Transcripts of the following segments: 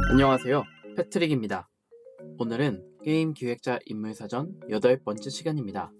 안녕하세요, 패트릭입니다. 오늘은 게임 기획자 인물사전 8번째 시간입니다.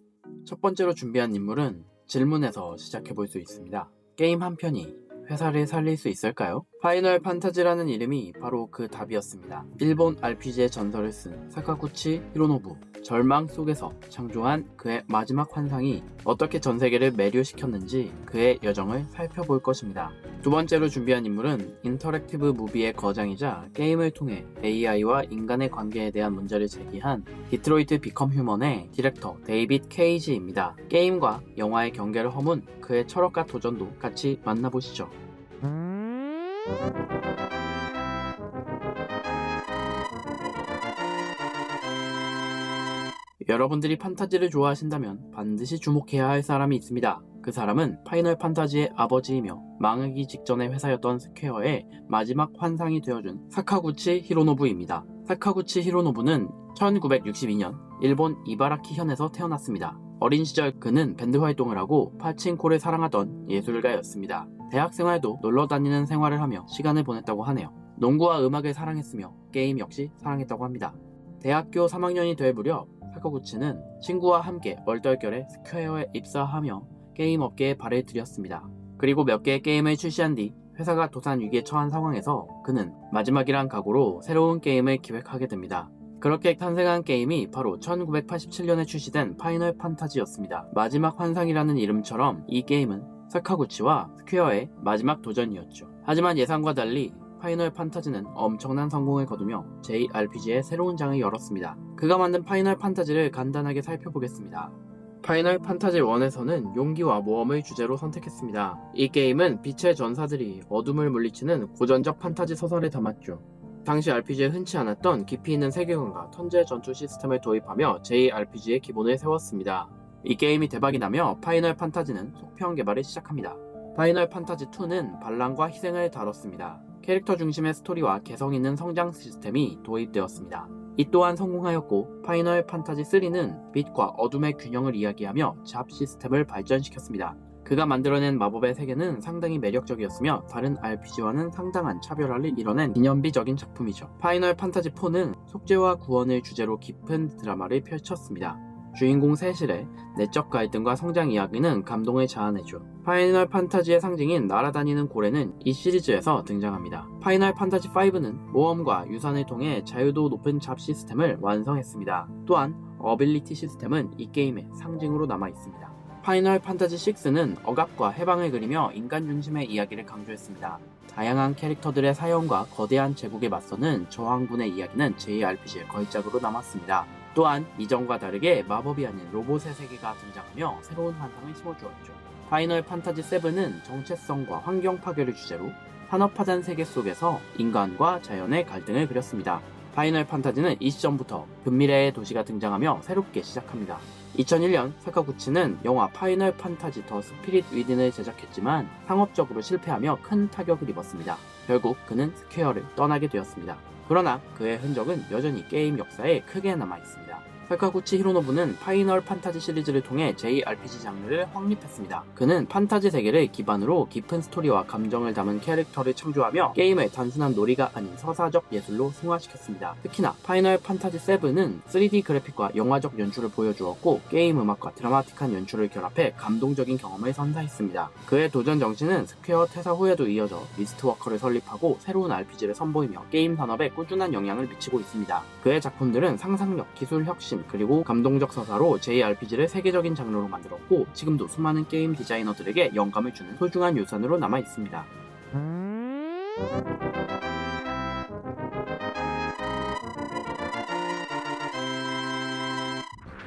첫 번째로 준비한 인물은 질문에서 시작해볼 수 있습니다. 게임 한 편이 회사를 살릴 수 있을까요? 파이널 판타지라는 이름이 바로 그 답이었습니다. 일본 RPG의 전설을 쓴 사카구치 히로노부, 절망 속에서 창조한 그의 마지막 환상이 어떻게 전세계를 매료시켰는지 그의 여정을 살펴볼 것입니다. 두 번째로 준비한 인물은 인터랙티브 무비의 거장이자 게임을 통해 AI와 인간의 관계에 대한 문제를 제기한 디트로이트 비컴 휴먼의 디렉터 데이빗 케이지입니다. 게임과 영화의 경계를 허문 그의 철학과 도전도 같이 만나보시죠. 여러분들이 판타지를 좋아하신다면 반드시 주목해야 할 사람이 있습니다. 그 사람은 파이널 판타지의 아버지이며 망하기 직전의 회사였던 스퀘어의 마지막 환상이 되어준 사카구치 히로노부입니다. 사카구치 히로노부는 1962년 일본 이바라키현에서 태어났습니다. 어린 시절 그는 밴드 활동을 하고 파친코를 사랑하던 예술가였습니다. 대학 생활도 놀러 다니는 생활을 하며 시간을 보냈다고 하네요. 농구와 음악을 사랑했으며 게임 역시 사랑했다고 합니다. 대학교 3학년이 될 무렵 사카구치는 친구와 함께 얼떨결에 스퀘어에 입사하며 게임 업계에 발을 들였습니다. 그리고 몇 개의 게임을 출시한 뒤 회사가 도산 위기에 처한 상황에서 그는 마지막이란 각오로 새로운 게임을 기획하게 됩니다. 그렇게 탄생한 게임이 바로 1987년에 출시된 파이널 판타지였습니다. 마지막 환상이라는 이름처럼 이 게임은 사카구치와 스퀘어의 마지막 도전이었죠. 하지만 예상과 달리 파이널 판타지는 엄청난 성공을 거두며 JRPG의 새로운 장을 열었습니다. 그가 만든 파이널 판타지를 간단하게 살펴보겠습니다. 파이널 판타지 1에서는 용기와 모험을 주제로 선택했습니다. 이 게임은 빛의 전사들이 어둠을 물리치는 고전적 판타지 소설을 담았죠. 당시 RPG에 흔치 않았던 깊이 있는 세계관과 턴제 전투 시스템을 도입하며 JRPG의 기본을 세웠습니다. 이 게임이 대박이 나며 파이널 판타지는 속편 개발을 시작합니다. 파이널 판타지 2는 반란과 희생을 다뤘습니다. 캐릭터 중심의 스토리와 개성 있는 성장 시스템이 도입되었습니다. 이 또한 성공하였고 파이널 판타지 3는 빛과 어둠의 균형을 이야기하며 잡 시스템을 발전시켰습니다. 그가 만들어낸 마법의 세계는 상당히 매력적이었으며 다른 RPG와는 상당한 차별화를 이뤄낸 기념비적인 작품이죠. 파이널 판타지 4는 속죄와 구원을 주제로 깊은 드라마를 펼쳤습니다. 주인공 세실의 내적 갈등과 성장 이야기는 감동을 자아내죠. 파이널 판타지의 상징인 날아다니는 고래는 이 시리즈에서 등장합니다. 파이널 판타지 5는 모험과 유산을 통해 자유도 높은 잡 시스템을 완성했습니다. 또한 어빌리티 시스템은 이 게임의 상징으로 남아있습니다. 파이널 판타지 6는 억압과 해방을 그리며 인간 중심의 이야기를 강조했습니다. 다양한 캐릭터들의 사연과 거대한 제국에 맞서는 저항군의 이야기는 JRPG의 걸작으로 남았습니다. 또한 이전과 다르게 마법이 아닌 로봇의 세계가 등장하며 새로운 환상을 심어주었죠. 파이널 판타지 7은 정체성과 환경 파괴를 주제로 산업화된 세계 속에서 인간과 자연의 갈등을 그렸습니다. 파이널 판타지는 이 시점부터 근미래의 도시가 등장하며 새롭게 시작합니다. 2001년 사카구치는 영화 파이널 판타지 더 스피릿 위든을 제작했지만 상업적으로 실패하며 큰 타격을 입었습니다. 결국 그는 스퀘어를 떠나게 되었습니다. 그러나 그의 흔적은 여전히 게임 역사에 크게 남아있습니다. 사카구치 히로노부는 파이널 판타지 시리즈를 통해 JRPG 장르를 확립했습니다. 그는 판타지 세계를 기반으로 깊은 스토리와 감정을 담은 캐릭터를 창조하며 게임을 단순한 놀이가 아닌 서사적 예술로 승화시켰습니다. 특히나 파이널 판타지 7은 3D 그래픽과 영화적 연출을 보여주었고 게임 음악과 드라마틱한 연출을 결합해 감동적인 경험을 선사했습니다. 그의 도전 정신은 스퀘어 퇴사 후에도 이어져 미스트워커를 설립하고 새로운 RPG를 선보이며 게임 산업에 꾸준한 영향을 미치고 있습니다. 그의 작품들은 상상력, 기술 혁신, 그리고 감동적 서사로 JRPG를 세계적인 장르로 만들었고 지금도 수많은 게임 디자이너들에게 영감을 주는 소중한 유산으로 남아 있습니다.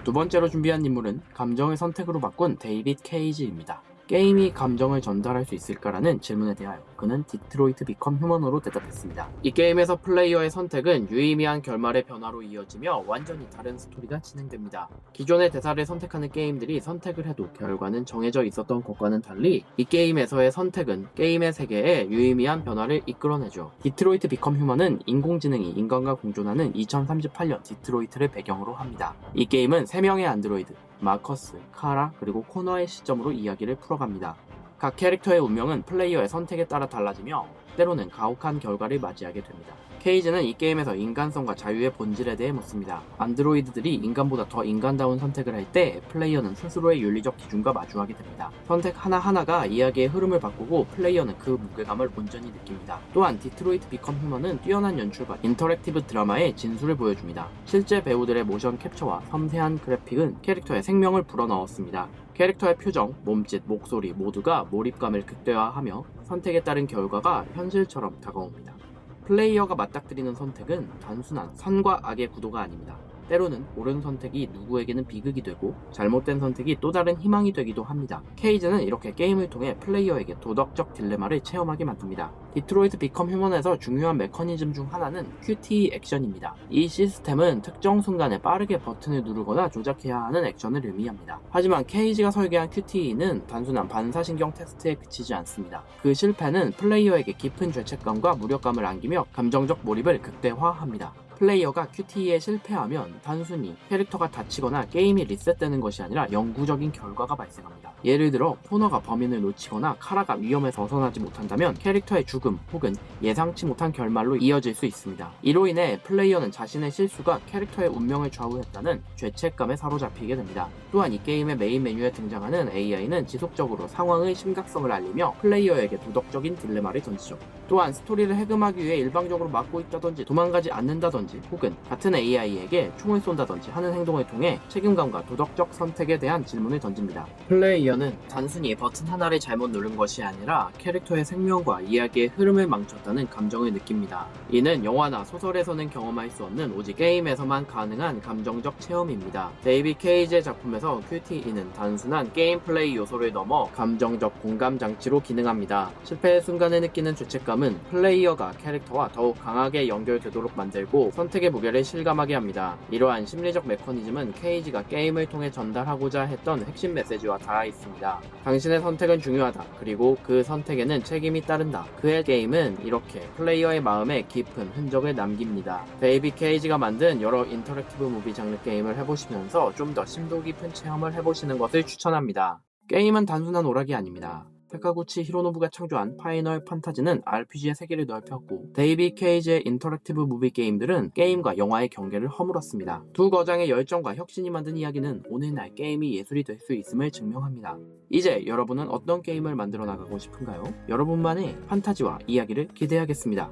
두 번째로 준비한 인물은 감정을 선택으로 바꾼 데이빗 케이지입니다. 게임이 감정을 전달할 수 있을까라는 질문에 대하여 그는 디트로이트 비컴 휴먼으로 대답했습니다. 이 게임에서 플레이어의 선택은 유의미한 결말의 변화로 이어지며 완전히 다른 스토리가 진행됩니다. 기존의 대사를 선택하는 게임들이 선택을 해도 결과는 정해져 있었던 것과는 달리 이 게임에서의 선택은 게임의 세계에 유의미한 변화를 이끌어내죠. 디트로이트 비컴 휴먼은 인공지능이 인간과 공존하는 2038년 디트로이트를 배경으로 합니다. 이 게임은 3명의 안드로이드, 마커스, 카라, 그리고 코너의 시점으로 이야기를 풀어갑니다. 각 캐릭터의 운명은 플레이어의 선택에 따라 달라지며 때로는 가혹한 결과를 맞이하게 됩니다. 케이지는 이 게임에서 인간성과 자유의 본질에 대해 묻습니다. 안드로이드들이 인간보다 더 인간다운 선택을 할 때 플레이어는 스스로의 윤리적 기준과 마주하게 됩니다. 선택 하나하나가 이야기의 흐름을 바꾸고 플레이어는 그 무게감을 온전히 느낍니다. 또한 디트로이트 비컴 휴먼은 뛰어난 연출과 인터랙티브 드라마의 진수를 보여줍니다. 실제 배우들의 모션 캡처와 섬세한 그래픽은 캐릭터의 생명을 불어넣었습니다. 캐릭터의 표정, 몸짓, 목소리 모두가 몰입감을 극대화하며 선택에 따른 결과가 현실처럼 다가옵니다. 플레이어가 맞닥뜨리는 선택은 단순한 선과 악의 구도가 아닙니다. 때로는 옳은 선택이 누구에게는 비극이 되고 잘못된 선택이 또 다른 희망이 되기도 합니다. 케이지는 이렇게 게임을 통해 플레이어에게 도덕적 딜레마를 체험하게 만듭니다. 디트로이트 비컴 휴먼에서 중요한 메커니즘 중 하나는 QTE 액션입니다. 이 시스템은 특정 순간에 빠르게 버튼을 누르거나 조작해야 하는 액션을 의미합니다. 하지만 케이지가 설계한 QTE는 단순한 반사신경 테스트에 그치지 않습니다. 그 실패는 플레이어에게 깊은 죄책감과 무력감을 안기며 감정적 몰입을 극대화합니다. 플레이어가 QTE에 실패하면 단순히 캐릭터가 다치거나 게임이 리셋되는 것이 아니라 영구적인 결과가 발생합니다. 예를 들어 포너가 범인을 놓치거나 카라가 위험에서 벗어나지 못한다면 캐릭터의 죽음 혹은 예상치 못한 결말로 이어질 수 있습니다. 이로 인해 플레이어는 자신의 실수가 캐릭터의 운명을 좌우했다는 죄책감에 사로잡히게 됩니다. 또한 이 게임의 메인 메뉴에 등장하는 AI는 지속적으로 상황의 심각성을 알리며 플레이어에게 도덕적인 딜레마를 던지죠. 또한 스토리를 해금하기 위해 일방적으로 막고 있다든지 도망가지 않는다든지 혹은 같은 AI에게 총을 쏜다든지 하는 행동을 통해 책임감과 도덕적 선택에 대한 질문을 던집니다. 플레이어는 단순히 버튼 하나를 잘못 누른 것이 아니라 캐릭터의 생명과 이야기의 흐름을 망쳤다는 감정을 느낍니다. 이는 영화나 소설에서는 경험할 수 없는 오직 게임에서만 가능한 감정적 체험입니다. 데이빗 케이지의 작품에서 QTE는 단순한 게임 플레이 요소를 넘어 감정적 공감 장치로 기능합니다. 실패의 순간에 느끼는 죄책감은 플레이어가 캐릭터와 더욱 강하게 연결되도록 만들고 선택의 무게를 실감하게 합니다. 이러한 심리적 메커니즘은 케이지가 게임을 통해 전달하고자 했던 핵심 메시지와 닿아 있습니다. 당신의 선택은 중요하다. 그리고 그 선택에는 책임이 따른다. 그의 게임은 이렇게 플레이어의 마음에 깊은 흔적을 남깁니다. 데이빗 케이지가 만든 여러 인터랙티브 무비 장르 게임을 해보시면서 좀 더 심도 깊은 체험을 해보시는 것을 추천합니다. 게임은 단순한 오락이 아닙니다. 타카구치 히로노부가 창조한 파이널 판타지는 RPG의 세계를 넓혔고 데이빗 케이지의 인터랙티브 무비 게임들은 게임과 영화의 경계를 허물었습니다. 두 거장의 열정과 혁신이 만든 이야기는 오늘날 게임이 예술이 될 수 있음을 증명합니다. 이제 여러분은 어떤 게임을 만들어 나가고 싶은가요? 여러분만의 판타지와 이야기를 기대하겠습니다.